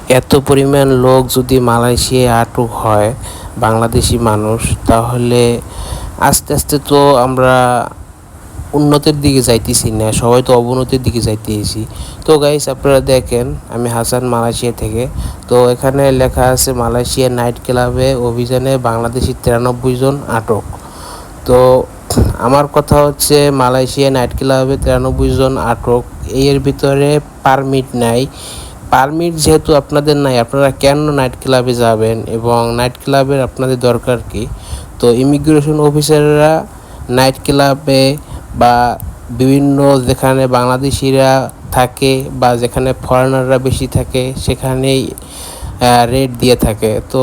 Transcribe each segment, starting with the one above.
এত পরিমাণ লোক যদি মালয়েশিয়ায় আটক হয় বাংলাদেশি মানুষ, তাহলে আস্তে আস্তে তো আমরা উন্নতির দিকে যাইতেছি না, সবাই তো অবনতির দিকে যাইতেছি। তো গাইস, আপনারা দেখেন, আমি হাসান মালয়েশিয়া থেকে। তো এখানে লেখা আছে মালয়েশিয়া নাইট ক্লাবে অভিযানে বাংলাদেশি 93 জন আটক। তো আমার কথা হচ্ছে, মালয়েশিয়া নাইট ক্লাবে 93 জন আটক, এর ভিতরে পারমিট নাই। পারমিট যেহেতু আপনাদের নাই, আপনারা কেন নাইট ক্লাবে যাবেন এবং নাইট ক্লাবের আপনাদের দরকার কি? তো ইমিগ্রেশন অফিসাররা নাইট ক্লাবে বা বিভিন্ন যেখানে বাংলাদেশিরা থাকে বা যেখানে ফরেনাররা বেশি থাকে সেখানেই রেট দিয়ে থাকে। তো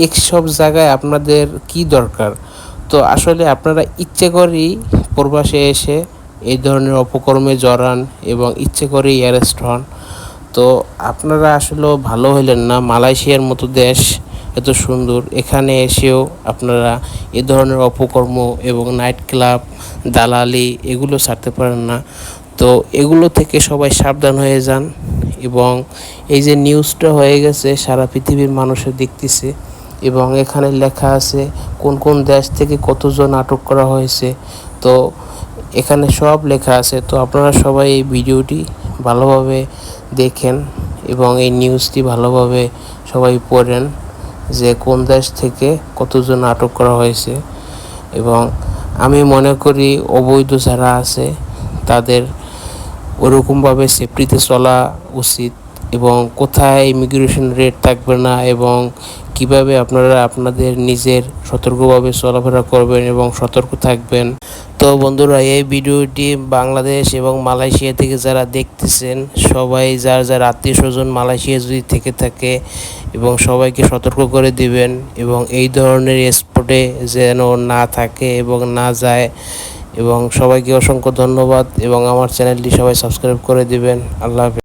এইসব জায়গায় আপনাদের কি দরকার? তো আসলে আপনারা ইচ্ছে করেই প্রবাসে এসে এই ধরনের অপকর্মে জড়ান এবং ইচ্ছে করেই অ্যারেস্ট হন। তো আপনারা আসলেও ভালো হইলেন না। মালয়েশিয়ার মতো দেশ এত সুন্দর, এখানে এসেও আপনারা এ ধরনের অপকর্ম এবং নাইট ক্লাব, দালালি এগুলো ছাড়তে পারেন না। তো এগুলো থেকে সবাই সাবধান হয়ে যান। এবং এই যে নিউজটা হয়ে গেছে, সারা পৃথিবীর মানুষে দেখতেছে এবং এখানে লেখা আছে কোন কোন দেশ থেকে কতজন আটক করা হয়েছে। তো এখানে সব লেখা আছে। তো আপনারা সবাই এই ভিডিওটি ভালোভাবে দেখেন এবং এই নিউজটি ভালোভাবে সবাই পড়েন যে কোন দেশ থেকে কতজন আটক করা হয়েছে। এবং আমি মনে করি অবৈধ যারা আছে তাদের ওরকমভাবে সেফটিতে চলা উচিত এবং কোথায় ইমিগ্রেশন রেট থাকবে না এবং কিভাবে আপনারা আপনাদের নিজের সতর্কভাবে চলাফেরা করবেন এবং সতর্ক থাকবেন। তো বন্ধুরা, এই ভিডিওটি বাংলাদেশ এবং মালয়েশিয়া থেকে যারা দেখতেছেন, সবাই যার যার আত্মীয় স্বজন মালয়েশিয়া যদি থেকে থাকে এবং সবাইকে সতর্ক করে দিবেন এবং এই ধরনের স্পটে যেন না থাকে এবং না যায়। এবং সবাইকে অসংখ্য ধন্যবাদ এবং আমার চ্যানেলটি সবাই সাবস্ক্রাইব করে দিবেন। আল্লাহ হাফেজ।